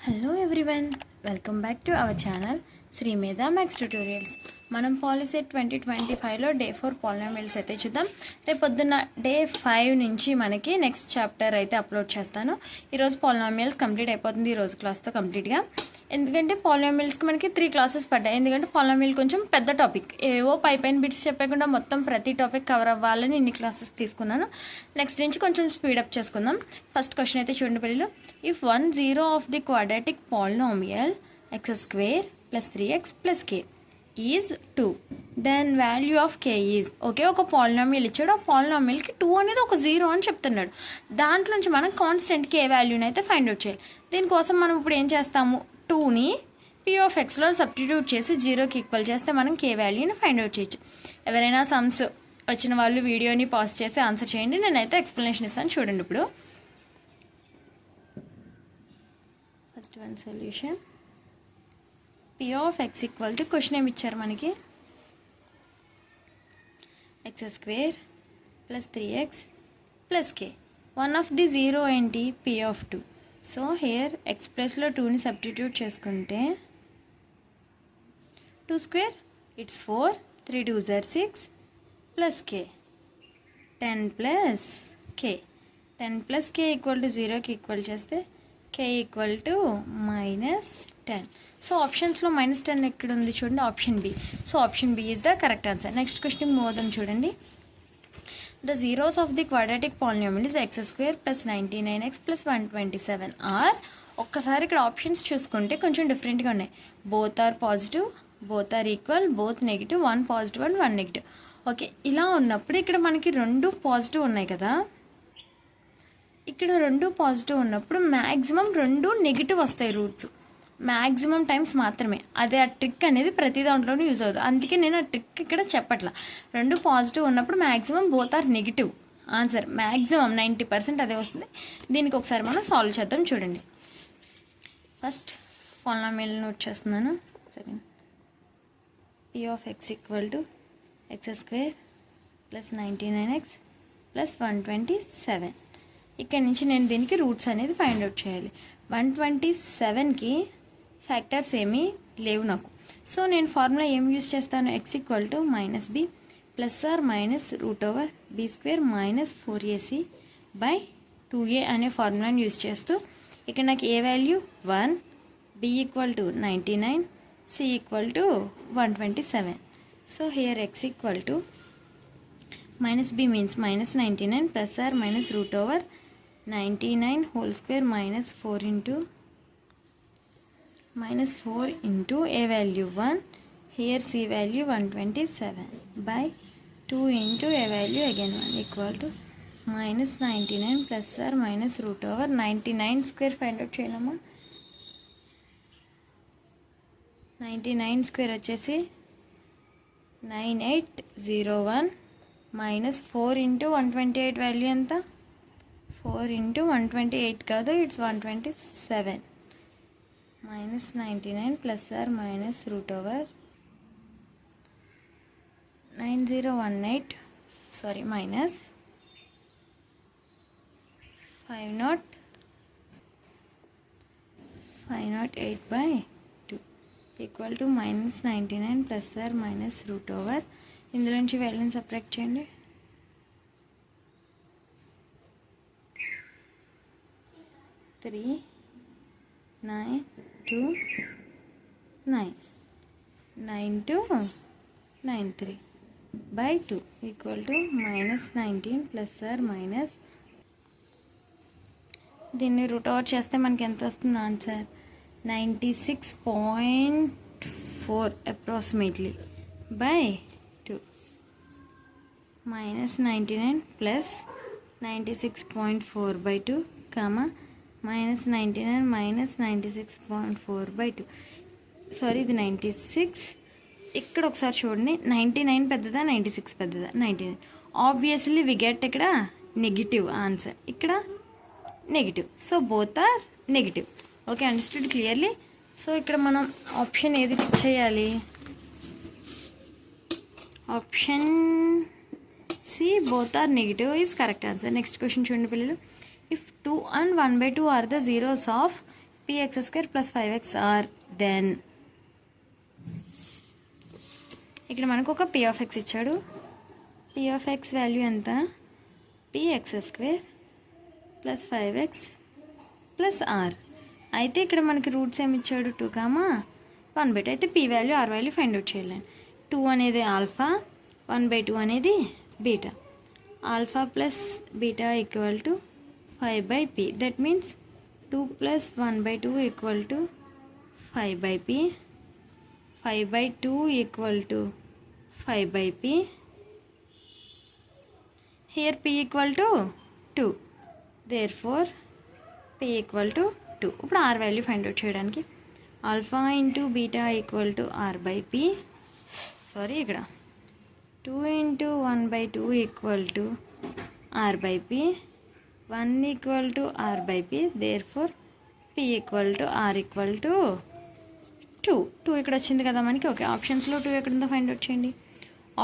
Hello everyone, welcome back to our channel Shri Medha maths tutorials. మనం పాలిసెట్ 2025లో day 4 polynomials అయితే చూద్దాం. రేపు పొద్దున్న డే 5 నుంచి మనకి నెక్స్ట్ చాప్టర్ అయితే అప్లోడ్ చేస్తాను. ఈరోజు పాలినామియల్స్ కంప్లీట్ అయిపోతుంది ఈరోజు క్లాస్తో కంప్లీట్గా. ఎందుకంటే పాలినామియల్స్కి మనకి 3 క్లాసెస్ పడ్డాయి. ఎందుకంటే పాలినామియల్ కొంచెం పెద్ద టాపిక్, ఏవో పైన బిట్స్ చెప్పకుండా మొత్తం ప్రతి టాపిక్ కవర్ అవ్వాలని ఇన్ని క్లాసెస్ తీసుకున్నాను. నెక్స్ట్ నుంచి కొంచెం స్పీడప్ చేసుకుందాం. ఫస్ట్ క్వశ్చన్ అయితే చూడండి పిల్లలు. If 1 0 of the quadratic polynomial x² + 3x + k is 2, then value of k is. Okay, ఒక పాలినామియల్ ఇచ్చాడు, ఆ పాలినామియల్కి 2 అనేది ఒక 0 అని చెప్తున్నాడు. దాంట్లో నుంచి మనం కాన్స్టెంట్ k వాల్యూని అయితే ఫైండ్ అవుట్ చేయాలి. దీనికోసం మనం ఇప్పుడు ఏం చేస్తాము, 2ని p(x)లో సబ్స్టిట్యూట్ చేసి 0కి ఈక్వల్ చేస్తే మనం k వాల్యూని ఫైండ్ అవుట్ చేయొచ్చు. ఎవరైనా సమ్స్ వచ్చిన వాళ్ళు వీడియోని పాజ్ చేసి ఆన్సర్ చేయండి, నేనైతే ఎక్స్ప్లెనేషన్ ఇస్తాను. చూడండి ఇప్పుడు first one solution. p(x) question ఏమి ఇచ్చారు మనకి, x² + 3x + k. One of the 0 ఏంటి, p(2). సో హియర్ x ప్లస్లో 2ని సబ్స్టిట్యూట్ చేసుకుంటే 2² it's 4, 3 2s are 6 + k 10 + k. 10 + k = 0కి ఈక్వల్ చేస్తే k = -10. సో ఆప్షన్స్లో -10 ఎక్కడ ఉంది చూడండి, option B. So option B is the correct answer. Next question move అవుదాం చూడండి. The zeros of the quadratic polynomial is x² + 99x + 127 are. ఒక్కసారి ఇక్కడ ఆప్షన్స్ చూసుకుంటే కొంచెం డిఫరెంట్గా ఉన్నాయి. Both are positive, both are equal, both negative, 1 positive and 1 negative. Okay, ఇలా ఉన్నప్పుడు ఇక్కడ మనకి 2 పాజిటివ్ ఉన్నాయి కదా, ఇక్కడ 2 పాజిటివ్ ఉన్నప్పుడు మ్యాక్సిమం 2 నెగిటివ్ వస్తాయి రూట్స్, మ్యాక్సిమం టైమ్స్ మాత్రమే. అదే ఆ ట్రిక్ అనేది ప్రతి దాంట్లోనూ యూజ్ అవుతుంది. అందుకే నేను ఆ ట్రిక్ ఇక్కడ చెప్పట్లా. 2 పాజిటివ్ ఉన్నప్పుడు maximum both are negative. Answer maximum 90% అదే వస్తుంది. దీనికి ఒకసారి మనం సాల్వ్ చేద్దాం చూడండి. ఫస్ట్ పాలినామియల్ నోట్ చేస్తున్నాను. Second, p(x) = x² + 99x + 127. ఇక్కడ నుంచి నేను దీనికి రూట్స్ అనేది ఫైండ్ అవుట్ చేయాలి. 127కి ఫ్యాక్టర్స్ ఏమీ లేవు నాకు. సో నేను ఫార్ములా ఏం యూజ్ చేస్తాను, x = -b ± √b² - 4ac/ 2a అనే ఫార్ములాని యూజ్ చేస్తూ ఇక్కడ నాకు a value 1, b = 99, c = 127. So here x = -b means -99 ± √99² - 4 into a value 1, here c value 127/2 into a value again 1 = -99 ± √99² find out చేయలేమా. 99² వచ్చేసి 9801 -4 into 128 వాల్యూ ఎంత, 4 into 128 కాదు, it's 127 -99 ± √9018 sorry -508/2 = -99 ± ఇందులో నుంచి వాల్యూని సబ్ట్రాక్ట్ చేయండి. 3 9 2 9 9 2 93/2 = -19 ± దీన్ని రూట్ ఓవర్ చేస్తే మనకి ఎంత వస్తుంది ఆన్సర్, 96.4 అప్రాక్సిమేట్లీ /2 -99 96.4/2 -99 -96.4/2. సారీ, ఇది 96. ఇక్కడ ఒకసారి చూడండి, 99 పెద్దదా 96 పెద్దదా, 99. ఆబ్వియస్లీ వి గెట్ ఇక్కడ నెగిటివ్ ఆన్సర్, ఇక్కడ negative. So both are negative. Okay, understood clearly. So ఇక్కడ మనం ఆప్షన్ ఏది టిక్ చేయాలి, option C both are negative is correct answer. Next question చూడండి పిల్లలు. If 2 and 1/2 are the zeros of px² + 5xr then ఇక్కడ మనకు ఒక p(x) ఇచ్చాడు. p(x) వాల్యూ ఎంత? px² + 5x + r. అయితే ఇక్కడ మనకి రూట్స్ ఏమి ఇచ్చాడు? 2, 1/2. అయితే p value r value find out చేయాలి. 2 అనేది ఆల్ఫా, 1/2 అనేది beta. Alpha plus beta equal to 5/p. That means 2 + 1/2 equal to 5/p. 5/2 equal to 5/p. Here p equal to 2. Therefore p equal to 2. ఇప్పుడు r value find out చేయడానికి alpha into beta equal to r/p. ఇక్కడ 2 × 1/2 equal to r/p. 1 equal to r/p. Therefore p equal to r equal to 2 ఇక్కడ వచ్చింది కదా మనకి. Okay, ఆప్షన్స్లో 2 ఎక్కడుందో find out చేయండి.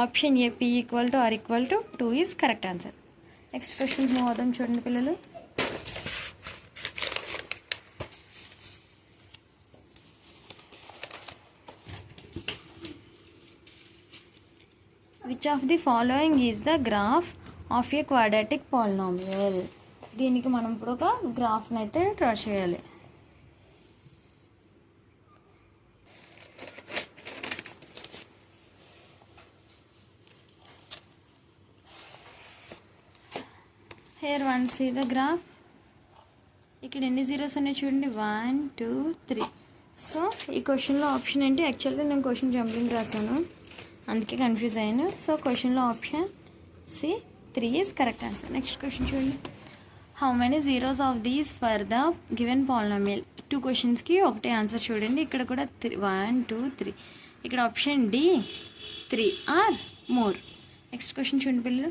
Option A p equal to r equal to 2 is correct answer. Next question move అవుదాం చూడండి పిల్లలు. Which of the following is the graph of a quadratic polynomial? దీనికి మనం ఇప్పుడు ఒక గ్రాఫ్ని అయితే డ్రా చేయాలి. Here one see the graph. ఇక్కడ ఎన్ని జీరోస్ ఉన్నాయి చూడండి, 1 2 3. సో ఈ క్వశ్చన్లో ఆప్షన్ ఏంటి? యాక్చువల్గా నేను క్వశ్చన్ జంప్లింగ్ రాశాను, అందుకే కన్ఫ్యూజ్ అయ్యాను. సో క్వశ్చన్లో option C 3 is correct answer. Next question చూడండి. How many zeros of these for the given polynomial? 2 క్వశ్చన్స్కి ఒకటే ఆన్సర్ చూడండి. ఇక్కడ కూడా 1 2 3. ఇక్కడ option D 3 or more. Next question చూడండి పిల్లలు.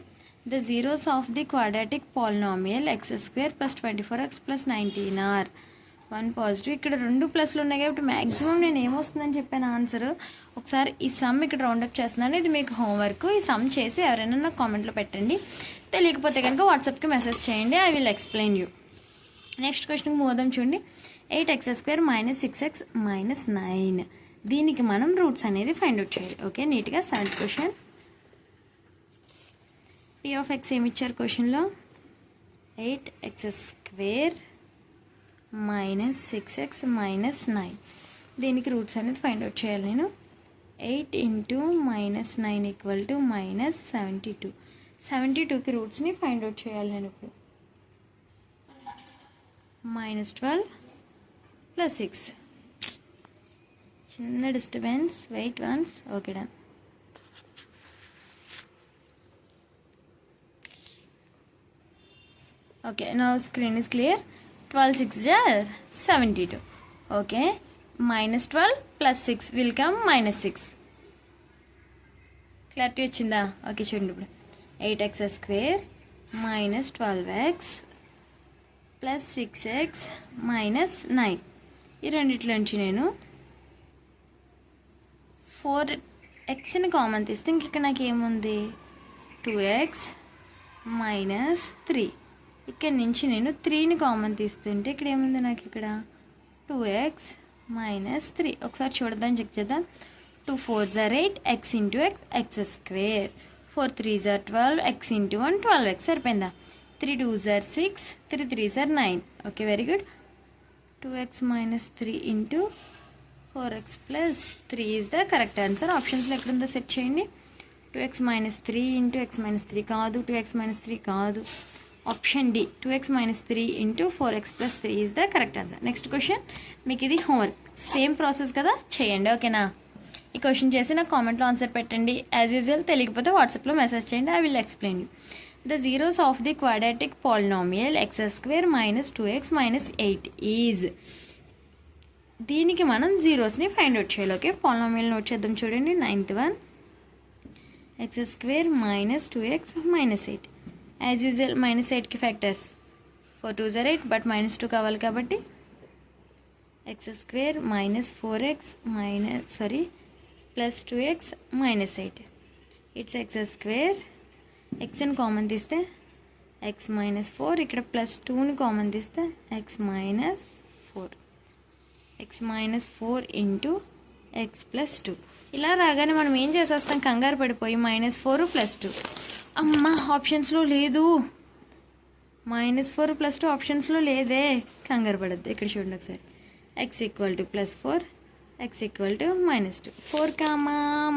The zeros of the quadratic polynomial x² + 24x + 19 are 1 positive. ఇక్కడ 2 ప్లస్లు ఉన్నాయి కాబట్టి మ్యాక్సిమం నేను ఏమొస్తుందని చెప్పాను ఆన్సర్. ఒకసారి ఈ సమ్ ఇక్కడ రౌండప్ చేస్తున్నాను. ఇది మీకు హోంవర్క్. ఈ సమ్ చేసి ఎవరైనా నాకు కామెంట్లో పెట్టండి. తెలియకపోతే కనుక వాట్సాప్కి మెసేజ్ చేయండి. I will explain you. Next క్వశ్చన్కి మూదాం చూడండి. 8x² - 6x - 9. దీనికి మనం రూట్స్ అనేది ఫైండ్ అవుట్ చేయాలి. ఓకే, నీట్గా 7th క్వశ్చన్. p(x) ఏమి ఇచ్చారు క్వశ్చన్లో? 8x² - 6x - 9. దీనికి రూట్స్ అనేది ఫైండ్ అవుట్ చేయాలి నేను. 8 × -9 ఈక్వల్ టు -72. 72కి రూట్స్ని ఫైండ్ అవుట్ చేయాలి నేను ఇప్పుడు. -12 + 6. చిన్న disturbance, wait once. Okay, done. Okay, now screen is clear. 12 6 are 72. Okay, -12 + 6 will come -6. Clarity వచ్చిందా? ఓకే చూడండి ఇప్పుడు 8x² - 12x + 6x - 9. ఈ రెండిట్లోంచి నేను 4xని కామన్ తీస్తే ఇంక ఇక్కడ నాకు ఏముంది? 2x - 3. ఇక్కడ నుంచి నేను 3ని కామన్ తీస్తుంటే ఇక్కడ ఏముంది నాకు? ఇక్కడ 2x - 3. ఒకసారి చూడదాం, చెక్ చేద్దాం. 2 4s are 8, x × x x². 4 3s are 12, x × 1 12x. సరిపోయిందా? 3 2s are 6, 3 3s are 9. Okay, very good. 2x - 3 × 4x + 3 is the correct answer. ఆప్షన్స్లో ఎక్కడుందో సెట్ చేయండి. 2x - 3 × x - 3 కాదు, 2x - 3 కాదు. Option D 2x - 3 × 4x + 3 is the correct answer. Next question, మీకు ఇది homework. Same process కదా, చేయండి. ఓకేనా? ఈ క్వశ్చన్ చేసి నాకు కామెంట్లో ఆన్సర్ పెట్టండి. యాజ్ యూజువల్ తెలియకపోతే వాట్సాప్లో మెసేజ్ చేయండి. I will explain you. The zeros of the quadratic polynomial x² - 2x - 8 is. దీనికి మనం జీరోస్ని ఫైండ్ అవుట్ చేయాలి. ఓకే, పాలినామియల్ నోట్ చేద్దాం చూడండి. 9th one, x² - 2x - 8. As usual -8కి ఫ్యాక్టర్స్ 4 2s are 8, బట్ -2 కావాలి కాబట్టి x² - 4x + 2x - 8. It's x². xని కామన్ తీస్తే x - 4. ఇక్కడ +2ని కామన్ తీస్తే x - 4. -4 into x plus 2. ఇలా రాగానే మనం ఏం చేసేస్తాం, కంగారు పడిపోయి -4 + 2. అమ్మ ఆప్షన్స్లో లేదు, -4 + 2 ఆప్షన్స్లో లేదే, కంగారు పడద్దు. ఇక్కడ చూడండి ఒకసారి, x = +4, x = -2. 4,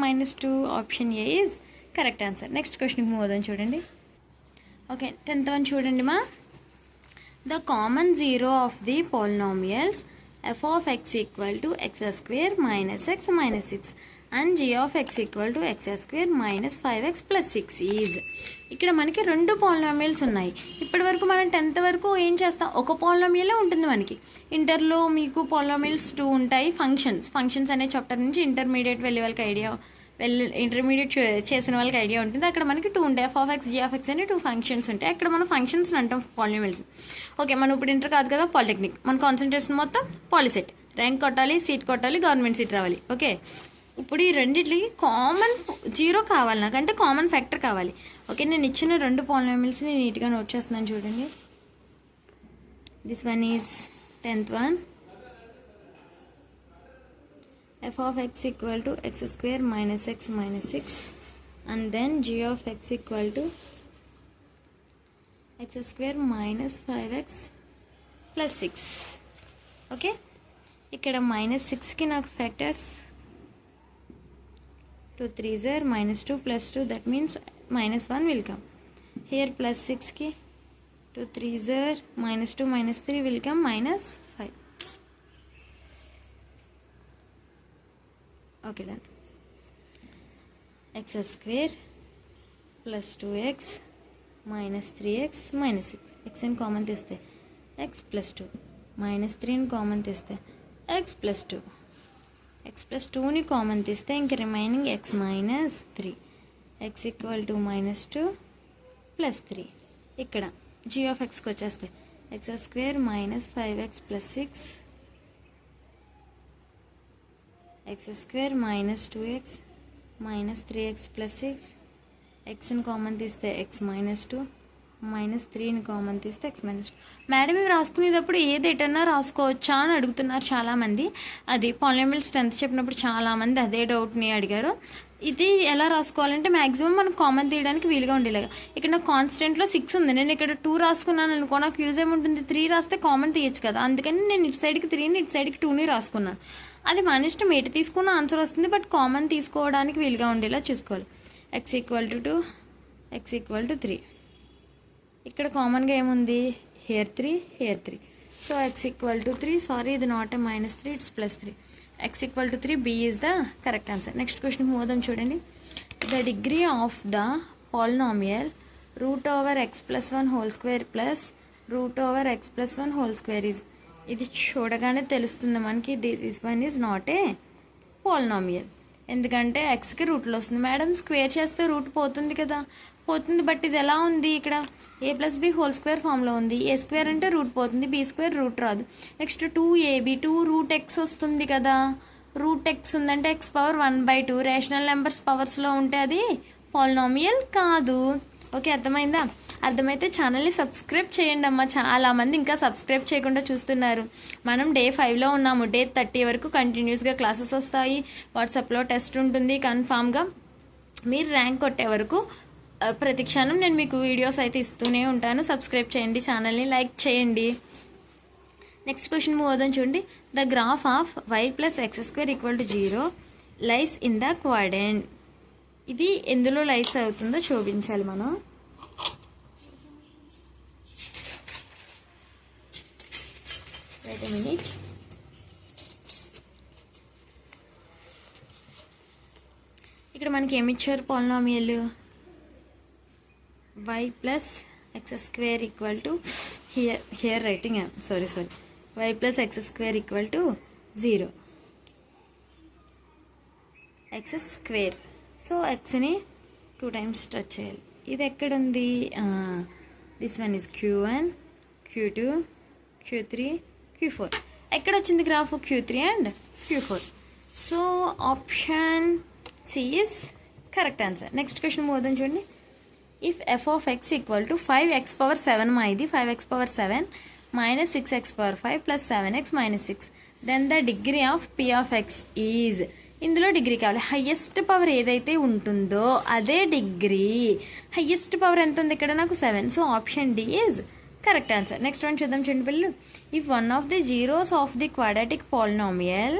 -2 option A is correct answer. Next క్వశ్చన్కి మూవ్ అవుదాం చూడండి. ఓకే, 10th వన్ చూడండి మా. The common zero of the polynomials f of x = x² - x - 6 and g of x = x² - 5x + 6 is. ఇక్కడ మనకి 2 పాలినామియల్స్ ఉన్నాయి. ఇప్పటి వరకు మనం 10th వరకు ఏం చేస్తాం, ఒక పాలినామియలే ఉంటుంది మనకి. ఇంటర్లో మీకు పాలినామియల్స్ 2 ఉంటాయి. ఫంక్షన్స్ అనే చాప్టర్ నుంచి ఇంటర్మీడియట్ వెళ్ళే వాళ్ళకి ఇంటర్మీడియట్ చేసిన వాళ్ళకి ఐడియా ఉంటుంది. అక్కడ మనకి 2 ఉంటాయి, f of x, g of x అని 2 ఫంక్షన్స్ ఉంటాయి. అక్కడ మనం ఫంక్షన్స్ అంటాం పాలినామియల్స్. ఓకే, మనం ఇప్పుడు ఇంటర్ కాదు కదా, పాలిటెక్నిక్. మన కాన్సన్ట్రేషన్ మొత్తం పాలిసెట్. ర్యాంక్ కొట్టాలి, సీట్ కొట్టాలి, గవర్నమెంట్ సీట్ రావాలి. ఓకే, ఇప్పుడు ఈ రెండింటికి కామన్ జీరో కావాలి, నాకంటే కామన్ ఫ్యాక్టర్ కావాలి. ఓకే, నేను ఇచ్చిన 2 పాలినామియల్స్ని నీట్గా నోట్ చేస్తున్నాను చూడండి. This one is 10th one. f of x = x² - x - 6 and then g of x = x² - 5x + 6. Okay, ఇక్కడ -6కి నాకు factors 2 3s are -2 + 2, that means -1 will come. Here +6 2 3s are -2 -3 will come -5. Okay, done. x² + 2x - 3x - 6. x in common తీస్తే x + 2 -3 in common తీస్తే x + 2. x + 2ని common తీస్తే ఇంక remaining x - 3. x = -2 + 3. ఇక్కడ g of xకి వచ్చేస్తే x² - 5x + 6, x² - 2x - 3x + 6. xని common తీస్తే x - 2, -3ని common తీస్తే x - 2. మేడం ఇవి రాసుకునేటప్పుడు ఏది ఎటన్నా రాసుకోవచ్చా అని అడుగుతున్నారు చాలామంది. అది పాలినామియల్స్ 10th చెప్పినప్పుడు చాలామంది అదే డౌట్ని అడిగారు. ఇది ఎలా రాసుకోవాలంటే మ్యాక్సిమం మనం కామన్ తీయడానికి వీలుగా ఉండేలాగా. ఇక్కడ నాకు కాన్స్టెంట్లో 6 ఉంది, నేను ఇక్కడ 2 రాసుకున్నాను అనుకో, నాకు యూజ్ ఏముంటుంది, 3 రాస్తే కామన్ తీయచ్చు కదా. అందుకని నేను ఇటు సైడ్కి 3ని ఇటు సైడ్కి 2ని రాసుకున్నాను. అది మన ఇష్టం, ఎటు తీసుకున్న ఆన్సర్ వస్తుంది, బట్ కామన్ తీసుకోవడానికి వీలుగా ఉండేలా చూసుకోవాలి. x = 2, x = 3. ఇక్కడ కామన్గా ఏముంది, here 3, here 3. So x = 3, sorry ఇది not a -3, it's +3. x = 3, b is the correct answer. Next క్వశ్చన్కి పోదాం చూడండి. The degree of the polynomial √x + 1 whole square plus √x + 1 whole square is. ఇది చూడగానే తెలుస్తుంది మనకి, this one is not a polynomial. ఎందుకంటే ఎక్స్కి రూట్లో వస్తుంది. మేడం స్క్వేర్ చేస్తే రూట్ పోతుంది కదా, పోతుంది. బట్ ఇది ఎలా ఉంది, ఇక్కడ a + b హోల్ స్క్వేర్ ఫామ్లో ఉంది. a² అంటే రూట్ పోతుంది, b² రూట్ రాదు. నెక్స్ట్ 2ab 2√x వస్తుంది కదా, √x ఉందంటే x⁻1/2 రేషనల్ నెంబర్స్ పవర్స్లో ఉంటే అది పాలినామియల్ కాదు. ఓకే, అర్థమైందా? అర్థమైతే ఛానల్ని సబ్స్క్రైబ్ చేయండి అమ్మ. చాలామంది ఇంకా సబ్స్క్రైబ్ చేయకుండా చూస్తున్నారు. మనం డే 5లో ఉన్నాము. డే 30 వరకు కంటిన్యూస్గా క్లాసెస్ వస్తాయి. వాట్సాప్లో టెస్ట్ ఉంటుంది. కన్ఫామ్గా మీరు ర్యాంక్ కొట్టే వరకు ప్రతి క్షణం నేను మీకు వీడియోస్ అయితే ఇస్తూనే ఉంటాను. సబ్స్క్రైబ్ చేయండి, ఛానల్ని లైక్ చేయండి. నెక్స్ట్ క్వశ్చన్ మూవ్ అవుదాం చూడండి. The graph of y + x² = 0 lies in the quadrant. ఇది ఎందులో లైస్ అవుతుందో చూపించాలి మనం. Wait a minute. ఇక్కడ మనకి ఏమి ఇచ్చారు, polynomial y + x² = here writing sorry y + x² = 0 x². So xని 2 times టచ్ చేయాలి. ఇది ఎక్కడుంది, this one is q1 q2 q3 q4. ఎక్కడ వచ్చింది graph, q3 and q4. So option C is correct answer. Next question పోదాం చూడండి. If f of x = 5x⁻7 మా ఇది 5x⁻7 minus 6x power 5 plus 7x minus 6. Then the degree of p of x is, ఇందులో degree కావాలి. Highest power ఏదైతే ఉంటుందో అదే degree. Highest power ఎంత ఉంది ఇక్కడ నాకు 7. So option D is correct answer. Next one చూద్దాం చూడండి పిల్లలు. If one of the zeros of the quadratic polynomial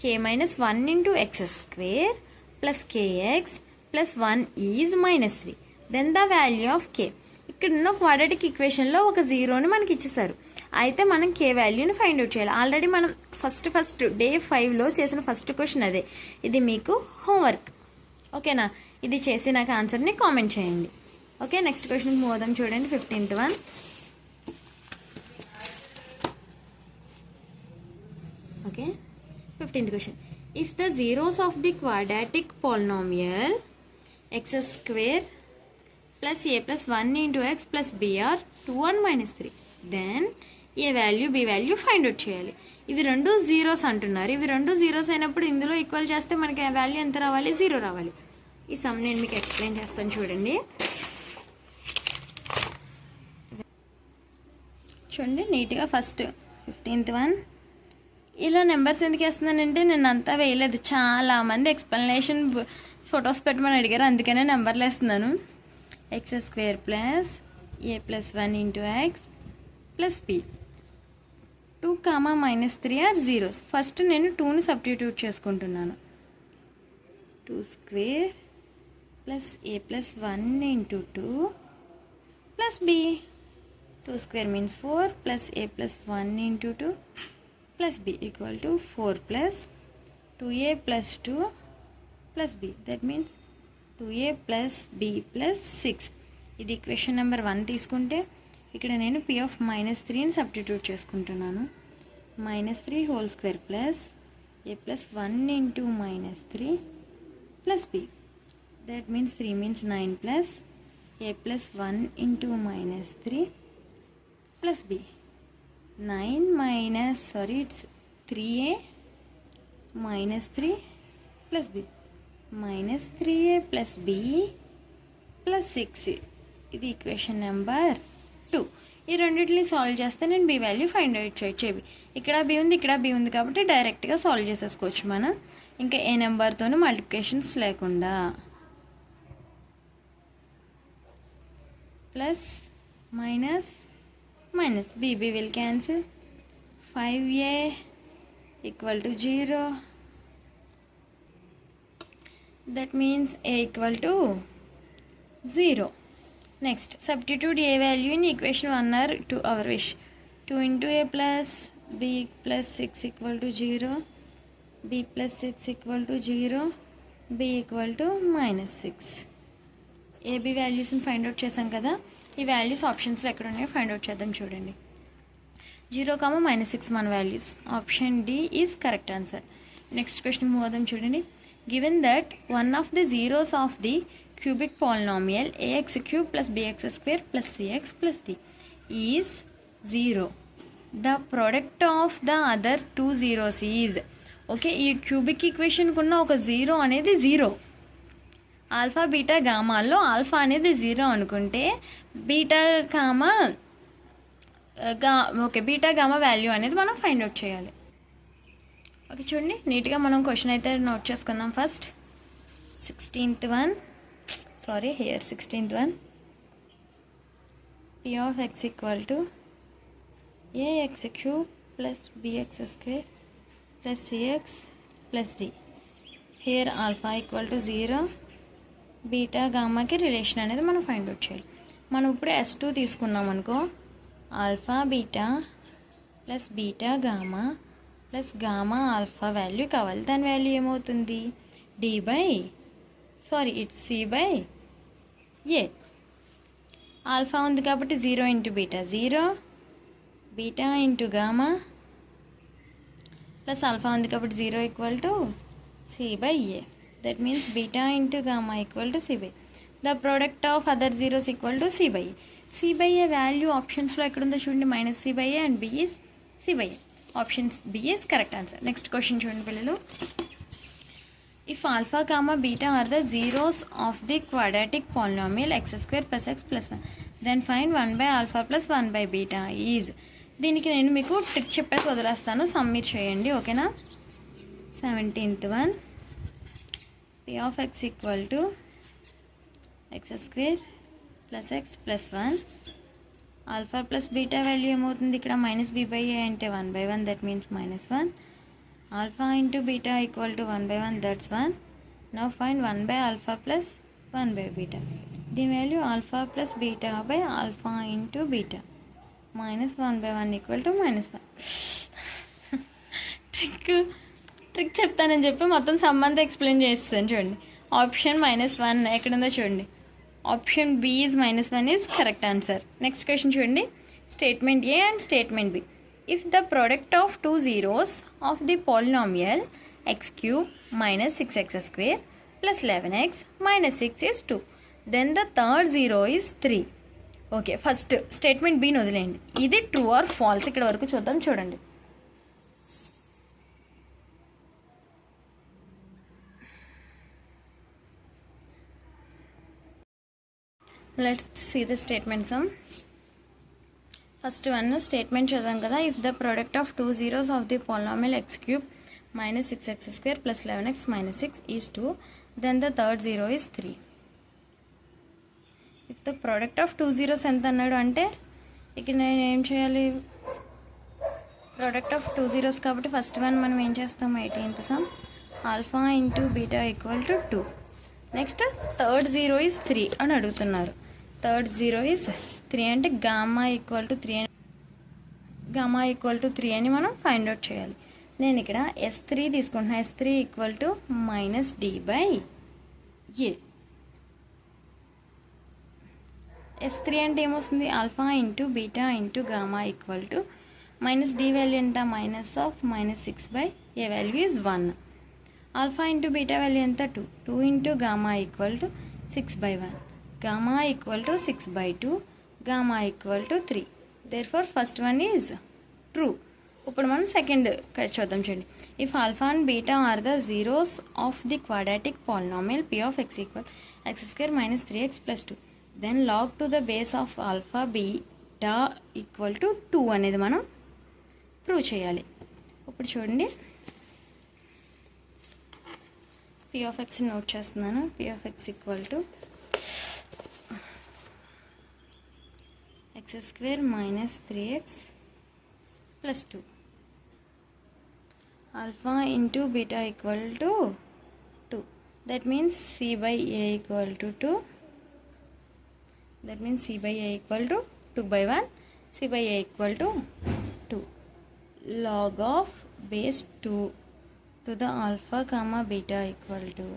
k minus 1 into x square plus kx plus 1 is minus 3, then the value of k. ఇక్కడ ఉన్న quadratic ఈక్వేషన్లో ఒక జీరోని మనకి ఇచ్చేసారు. అయితే మనం కే వాల్యూని ఫైండ్ అవుట్ చేయాలి. ఆల్రెడీ మనం ఫస్ట్ డే 5లో చేసిన ఫస్ట్ క్వశ్చన్ అదే. ఇది మీకు హోంవర్క్, ఓకేనా? ఇది చేసి నాకు ఆన్సర్ని కామెంట్ చేయండి. ఓకే, నెక్స్ట్ క్వశ్చన్కి మూవ్ అవుదాం చూడండి. 15th one. Okay, 15th question. If the zeros of the quadratic polynomial x square plus a plus 1 into x plus b are 2 1 minus 3, then a value b value find out చేయాలి. ఇవి రెండు zeros అంటున్నారు. ఇవి రెండు zeros అయినప్పుడు ఇందులో equal చేస్తే మనకి ఆ వాల్యూ ఎంత రావాలి? 0 రావాలి. ఈ సమ్ నేను మీకు ఎక్స్ప్లెయిన్ చేస్తాను చూడండి. చూడండి నీట్గా. First 15th one. ఇలా నెంబర్స్ ఎందుకు వేస్తున్నానంటే నేను అంతా వేయలేదు. చాలామంది ఎక్స్ప్లెనేషన్ ఫొటోస్ పెట్టమని అడిగారు, అందుకనే నెంబర్లు వేస్తున్నాను. X square plus a plus 1 into x plus b. 2 minus 3 are zeros. First నేను 2ని సబ్స్టిట్యూట్ చేసుకుంటున్నాను. 2 square plus a plus 1 into 2 plus b. 2 square means 4 plus a plus 1 into 2 plus b equal to 4 plus 2a plus 2 plus b. That means 2a plus b plus 6. ఇది equation number 1 తీసుకుంటే ఇక్కడ నేను p of minus 3ని substitute చేసుకుంటున్నాను. minus 3 whole square plus a plus 1 into minus 3 plus b. That means 3 means 9 plus a plus 1 into minus 3 plus b. 9 minus, sorry, it's 3a minus 3 plus b. Minus 3a plus b plus 6. ఇది equation number 2. ఈ రెండింటిని solve చేస్తే నేను b value find out చేయొచ్చు. ఇక్కడ b ఉంది, ఇక్కడ b ఉంది కాబట్టి డైరెక్ట్గా సాల్వ్ చేసేసుకోవచ్చు మనం. ఇంకా ఏ నెంబర్తోనూ మల్టిప్లికేషన్స్ లేకుండా. Plus minus minus b will cancel. 5a equal to 0. That means a equal to 0. Next, substitute a value in equation 1 or to our wish. 2 into a plus b plus 6 equal to 0. b plus 6 equal to 0. b equal to minus 6. a b values ni find out chesam kada. ఈ values ఆప్షన్స్లో ఎక్కడ ఉన్నాయో find out చేద్దాం చూడండి. 0, -6 మన values. Option D is correct answer. Next question move అవుదాం చూడండి. Given that one of the zeros of the cubic polynomial ax³ + bx² + cx + d is 0. The product of the other 2 zeros is. Okay, ఈ cubic ఈక్వేషన్కి ఉన్న ఒక zero అనేది 0. Alpha beta గామాల్లో alpha అనేది 0 అనుకుంటే beta gamma value అనేది మనం find out చేయాలి. ఓకే చూడండి నీట్గా మనం క్వశ్చన్ అయితే నోట్ చేసుకుందాం. First 16th one. p of x equal to ax³ + bx² + cx + d. Here alpha equal to 0, beta గామాకి రిలేషన్ అనేది మనం ఫైండ్ అవుట్ చేయాలి. మనం ఇప్పుడు S2 తీసుకున్నాం అనుకో, alpha beta plus beta gamma plus gamma alpha value కావాలి. దాని వాల్యూ ఏమవుతుంది? It's C/A. ఆల్ఫా ఉంది కాబట్టి 0 into beta 0, beta into gamma plus alpha ఉంది కాబట్టి 0 equal to C/A. That means beta into gamma equal to C/A. The product of other zeros equal to C/A. C/A value options lo ekkada undo chudandi, -C/A and B is C/A. Option B is correct answer. Next question chudandi pillalu. If alpha gamma beta are the zeros of the quadratic polynomial x² + x + 1, then find 1 by alpha plus 1 by beta is. దీనికి నేను మీకు trick చెప్పేసి వదిలేస్తాను, summit చేయండి ఓకేనా. 17th one p of x equal to x square plus x plus 1 alpha plus beta value ఏమవుతుంది ఇక్కడ minus b by a అంటే 1/1 that means -1 alpha into beta equal to 1/1 that's 1. Now find 1 by alpha plus 1 by beta. దీని value alpha plus beta by alpha into beta minus 1/1 equal to -1. Trick చెప్తానని చెప్పి మొత్తం సంబంధం explain చేస్తాను చూడండి. Option -1 ఎక్కడుందో చూడండి. Option B is -1 is correct answer. Next question చూడండి. Statement A and statement B. If the product of 2 zeros of the polynomial x³ minus 6x² plus 11x minus 6 is 2, then the third zero is 3. Okay, first statement బిని వదిలేయండి. ఇది true or false ఇక్కడ వరకు చూద్దాం చూడండి. Let's see the statement sum. First one statement చూద్దాం కదా. If the product of 2 zeros of the polynomial x³ minus 6x² plus 11x minus 6 is 2, then the third zero is 3. If the product of 2 zeros ఎంత అన్నాడు అంటే ఇక్కడ నేను ఏం చేయాలి, product of 2 zeros కాబట్టి ఫస్ట్ వన్ మనం ఏం చేస్తాం 18th some alpha into beta equal to 2. Next third zero is 3 అని అడుగుతున్నారు. థర్డ్ జీరో ఈజ్ 3 అంటే గామా ఈక్వల్ టు 3 అని మనం ఫైండ్ అవుట్ చేయాలి. నేను ఇక్కడ S3 తీసుకుంటున్నా. S3 equal to -d by A. S3 అంటే ఏమొస్తుంది alpha into beta into gamma equal to -d value ఎంత -6 by A value is 1. Alpha into beta value ఎంత 2 into gamma equal to 6/1. Gamma equal to 6/2, gamma equal to 3. Therefore first one is true. ఇప్పుడు మనం second చూద్దాం చూడండి. If alpha and beta are the zeros of the quadratic polynomial p of x equal x² minus 3x plus 2, then log to the base of alpha beta equal to 2 అనేది మనం prove చేయాలి. ఇప్పుడు చూడండి p of x note చేస్తున్నాను. p of x equal to x² minus 3x plus 2 alpha into beta equal to 2. That means c by a equal to 2. That means c by a equal to 2/1. c by a equal to 2. Log of base 2 to the alpha comma beta equal to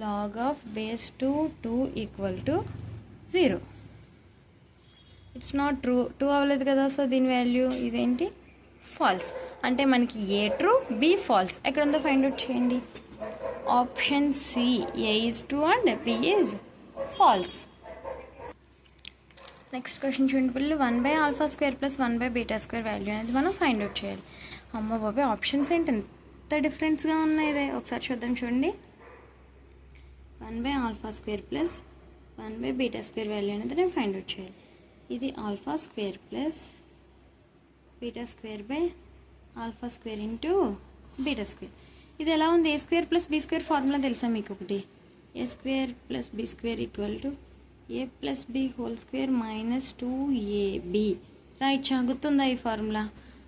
log of base 2 equal to 0. It's not true. 2 అవ్వలేదు కదా, so దీని value ఇదేంటి falls. అంటే మనకి ఏ true B false. ఎక్కడ ఉందో find out చేయండి. Option C A is true and B is false. Next question చూడండి పిల్లలు. 1/α² ప్లస్ 1/β² వాల్యూ అనేది మనం ఫైండ్ అవుట్ చేయాలి. అమ్మ బాబాయ్, ఆప్షన్స్ ఏంటి ఎంత డిఫరెన్స్గా ఉన్నాయి. ఇదే ఒకసారి చూద్దాం చూడండి. 1/α² ప్లస్ 1/β² వాల్యూ అనేది నేను ఫైండ్ అవుట్ చేయాలి. ఇది α² ప్లస్ β² బై α² ఇంటూ β². ఇది ఎలా ఉంది? a² ప్లస్ b² ఫార్ములా తెలుసా మీకు? ఒకటి a² plus b² equal to a plus b whole square minus 2ab. Right చా, గుర్తుందా ఈ ఫార్ములా?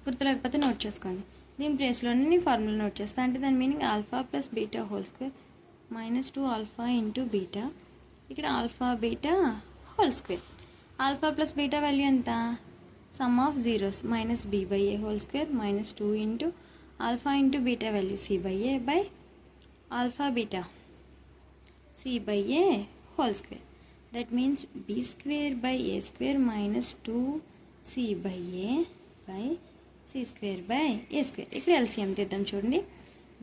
గుర్తులేకపోతే నోట్ చేసుకోండి. దీని ప్లేస్లోనే ఫార్ములా నోట్ చేస్తా. అంటే దాని meaning alpha plus beta whole square minus 2 alpha into beta. ఇక్కడ alpha beta whole square. Alpha plus beta value ఎంత? Sum of zeros minus b by a whole square minus 2 into alpha into beta value c by a by alpha beta c by a whole square. That means b² by a² minus 2c by a by c² by a². ఇక్కడ LCM తీద్దాం చూడండి.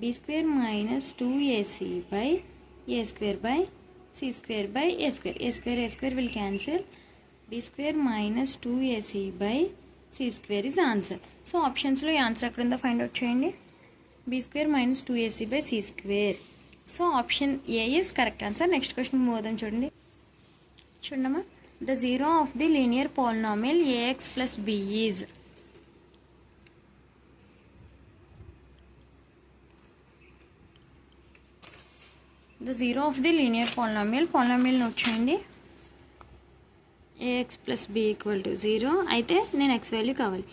b² minus 2ac by a² by c² by a². Will cancel. b² minus 2ac by c² is answer. So ఆప్షన్స్లో ఈ answer ఎక్కడ ఉందో find out చేయండి. b² minus 2ac by c². So option A is correct answer. Next question move అవుదాం చూడండి. చూడమ్మా, The zero of the linear polynomial ax plus b is. The zero of the linear polynomial note చేయండి. ax plus b equal to 0 అయితే నేను x value కావాలి.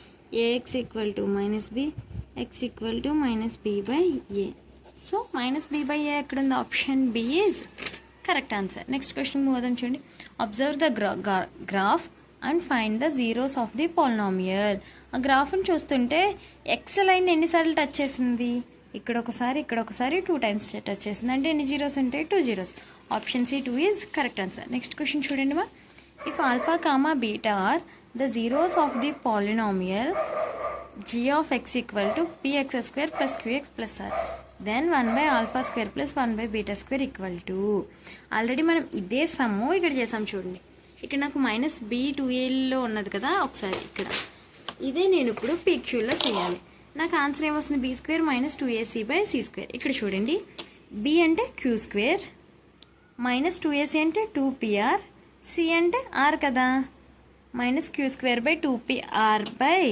ax equal to minus b, x equal to minus b by a. So minus b by a ఎక్కడ ఉంది? Option b is correct answer. Next question move అవుదాం చూడండి. Observe the graph and find the zeros of the polynomial. ఆ గ్రాఫ్ని చూస్తుంటే X line ఎన్నిసార్లు touch చేసింది? ఇక్కడ ఒకసారి 2 టైమ్స్ టచ్ చేసింది. అంటే ఎన్ని జీరోస్ ఉంటాయి? 2 zeros. Option C 2 is correct answer. Next question చూడండి మా. If alpha comma beta are the zeros of the polynomial g of x equal to px square plus qx plus r, then 1 by alpha square plus 1 by beta square equal to. Already మనం ఇదే sum ఇక్కడ చేసాం చూడండి. ఇక్కడ నాకు minus b2aలో ఉన్నది కదా, ఒకసారి ఇక్కడ ఇదే నేను ఇప్పుడు pqలో చేయాలి. నాకు ఆన్సర్ ఏమొస్తుంది? b square minus 2ac by c square. ఇక్కడ చూడండి, b అంటే q స్క్వేర్, మైనస్ 2ac అంటే 2pr, c అంటే r కదా, minus q square by 2pr by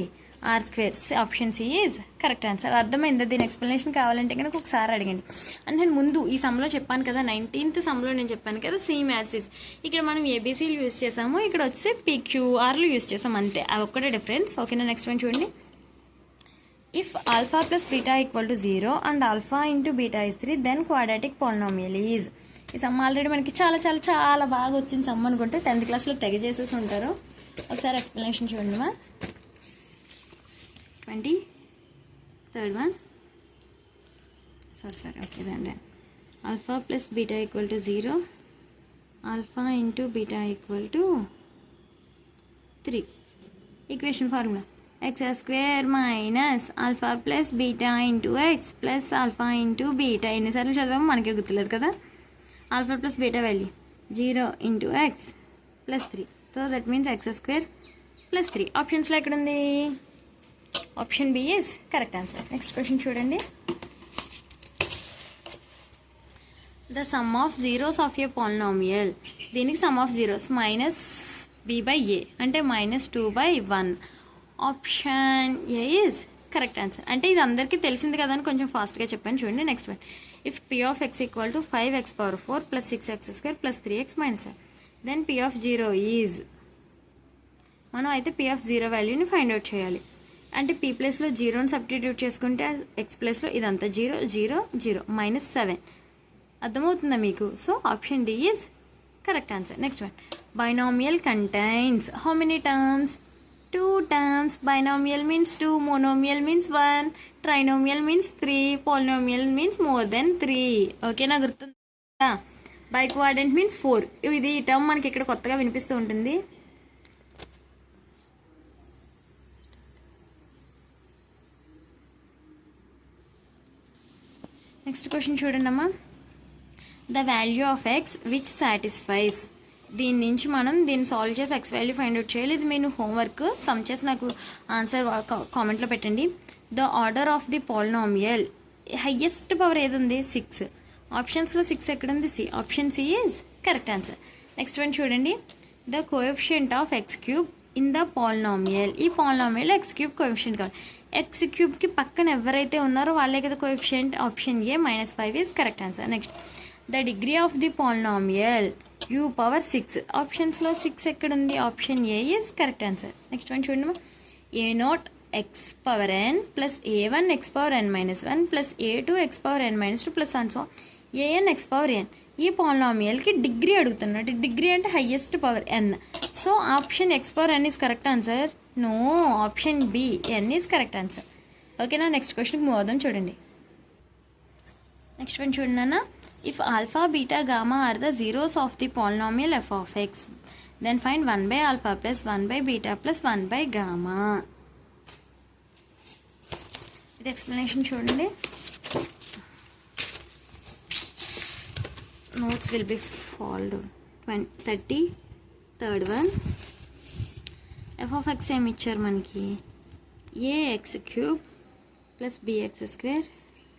R square. Option C is correct answer. అర్థమైందా? దీని ఎక్స్ప్లెనేషన్ కావాలంటే కనుక ఒకసారి అడగండి. అండ్ నేను ముందు ఈ సమ్లో చెప్పాను కదా, 19th సమ్లో నేను చెప్పాను కదా, సేమ్ యాజ్ ఇట్ ఈజ్. ఇక్కడ మనం ఏబీసీలు యూజ్ చేసాము, ఇక్కడ వచ్చి పీక్యూఆర్లు యూజ్ చేసాం, అంతే. అది ఒక్కటే డిఫరెన్స్. ఓకేనా? నెక్స్ట్ వన్ చూడండి. If alpha plus beta equal to 0 and alpha into beta is 3 then quadratic polynomial is. ఈ సమ్ ఆల్రెడీ మనకి చాలా చాలా చాలా బాగా వచ్చింది సమ్ అనుకుంటే 10th క్లాస్లో తెగ చేసేసి ఉంటారు. ఒకసారి ఎక్స్ప్లెనేషన్ చూడండి మా. 23rd one. Sorry. Okay, then. Alpha plus beta equal to 0. Alpha into beta equal to 3. Equation formula. X square minus alpha plus beta into x plus alpha into beta. ఎన్నిసార్లు చదవము మనకే గుర్తులేదు కదా. Alpha plus beta value 0 into x plus 3. So that means x square plus 3. ఆప్షన్స్లో ఎక్కడ ఉంది? Option B is correct answer. Next question చూడండి. The sum of zeros of a polynomial. దీనికి sum of zeros minus b by a అంటే minus 2/1. Option A is correct answer. అంటే ఇది అందరికీ తెలిసింది కదా అని కొంచెం ఫాస్ట్గా చెప్పాను చూడండి. Next one. If P of X equal to 5x⁴ plus 6x² plus 3x minus then P of 0 is. మనం అయితే పీ ఆఫ్ 0 వాల్యూని ఫైండ్ అవుట్ చేయాలి. అంటే పీ ప్లేస్లో 0ని సబ్స్టిట్యూట్ చేసుకుంటే ఎక్స్ ప్లేస్లో ఇదంతా 0 0 0 -7. అర్థమవుతుందా మీకు? So option D is correct answer. Next one. Binomial contains how many terms? 2 terms. Binomial means 2, monomial means 1, trinomial means 3, polynomial means more than 3. ఓకేనా? గుర్తుందా? Biquadratic means 4. ఇది ఈ టర్మ్ మనకి ఇక్కడ కొత్తగా వినిపిస్తూ ఉంటుంది. నెక్స్ట్ క్వశ్చన్ చూడండి అమ్మా. The value of X which satisfies. దీని నుంచి మనం దీన్ని సాల్వ్ చేసి ఎక్స్ వాల్యూ ఫైండ్ అవుట్ చేయాలి. ఇది మీరు హోంవర్క్ సమ్ చేసి నాకు ఆన్సర్ కామెంట్లో పెట్టండి. The order of the polynomial highest power ఏది ఉంది? 6. ఆప్షన్స్లో 6 ఎక్కడ ఉంది? C. Option C is correct answer. Next one చూడండి. The coefficient of x³ in the polynomial. ఈ పాలినామియల్ x³ కోఎఫిషియంట్ కావాలి. x³ పక్కన ఎవరైతే ఉన్నారో వాళ్ళే కదా coefficient. Option A -5 is correct answer. Next. The degree of the polynomial u⁴. ఆప్షన్స్లో 6 ఎక్కడ ఉంది? Option A is correct answer. Next one చూడండి. a0x⁴n plus a1x⁴n-1 plus a2x⁴n-2 plus an(x⁴n). ఈ పాలినామియల్కి డిగ్రీ అడుగుతున్నాడు. డిగ్రీ అంటే highest power n. So option x⁴n is correct answer. No, option B n is correct answer. ఓకేనా? Next క్వశ్చన్కి move అవుదాం చూడండి. Next one చూడండి అన్న. If alpha beta gamma are the zeros of the polynomial f of x, then find 1/α plus 1/β plus gamma. ఇది explanation చూడండి. notes will be followed. 33rd one. f of x ఏమి ఇచ్చారు మనకి? ax³ plus bx²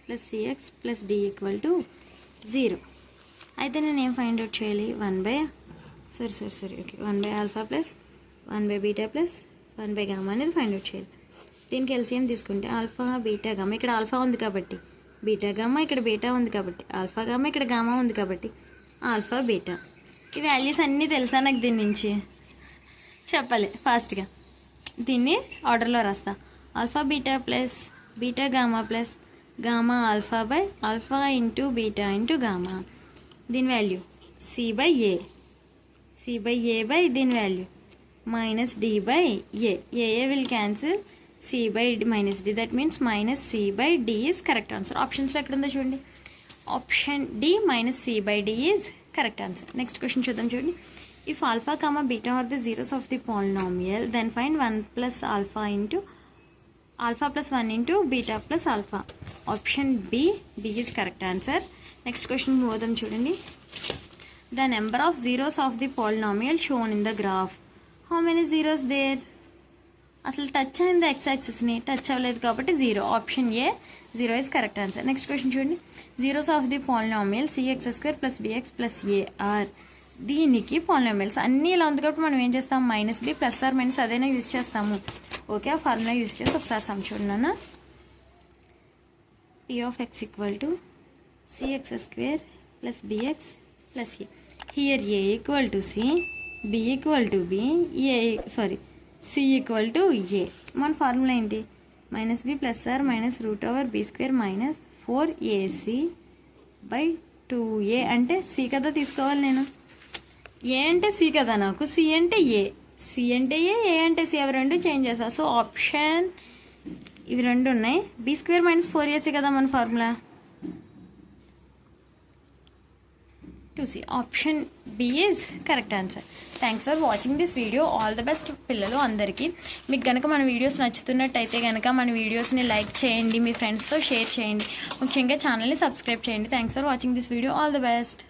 plus cx plus d = 0. అయితే నేను ఏం find out చేయాలి? 1/α సరే ఓకే 1/α ప్లస్ 1/β ప్లస్ 1/γ అనేది ఫైండ్ అవుట్ చేయాలి. దీనికి ఎల్సిఎం తీసుకుంటే ఆల్ఫా బీటా గామా, ఇక్కడ ఆల్ఫా ఉంది కాబట్టి బీటా గామా, ఇక్కడ బీటా ఉంది కాబట్టి ఆల్ఫా గామా, ఇక్కడ గామా ఉంది కాబట్టి ఆల్ఫా బీటా. ఈ వాల్యూస్ అన్నీ తెలుసా నాకు దీని నుంచి చెప్పాలి ఫాస్ట్గా. దీన్ని ఆర్డర్లో రాస్తా. Alpha beta plus beta gamma plus gamma alpha by alpha into beta into gamma. దీని వాల్యూ C/A బై దీని value minus D by A will cancel C/-D, that means -C/D is correct answer. ఆప్షన్స్లో ఎక్కడ ఉందో చూడండి. Option D -C/D is correct answer. Next question చూద్దాం చూడండి. If alpha comma beta are the zeros of the polynomial then find 1 + alpha + 1 into beta plus alpha. Option B is correct answer. Next question పోదాం చూడండి. The number of zeros of the polynomial shown in the graph. How many zeros there? అసలు touch అయింది x యాక్సిస్ని, touch అవ్వలేదు కాబట్టి 0. Option A 0 is correct answer. Next question చూడండి. Zeros of the polynomial cx² + bx + a are. దీనికి పాలినామియల్స్ అన్నీ ఇలా ఉంది కాబట్టి మనం ఏం చేస్తాం, -b +or- అదైనా యూజ్ చేస్తాము. ఓకే, ఆ ఫార్ములా యూజ్ చేసి ఒకసారి సమ్ చూడండి. p of x = cx² + bx + a. Here a = c, b = b, c = a. మన ఫార్ములా ఏంటి, -b +or- √b² - 4ac/2a. అంటే c కదా తీసుకోవాలి నేను. ఏ అంటే సి కదా, నాకు సి అంటే ఏ, ఏ అంటే సి, అవి రెండు చేంజ్ చేస్తా. సో ఆప్షన్ ఇవి రెండు ఉన్నాయి. b² - 4ac కదా మన formula, 2c. Option B is correct answer. Thanks for watching this video. All the best పిల్లలు అందరికీ. మీకు కనుక మన వీడియోస్ నచ్చుతున్నట్టయితే కనుక మన వీడియోస్ని లైక్ చేయండి, మీ ఫ్రెండ్స్తో షేర్ చేయండి, ముఖ్యంగా ఛానల్ని సబ్స్క్రైబ్ చేయండి. Thanks for watching this video. All the best.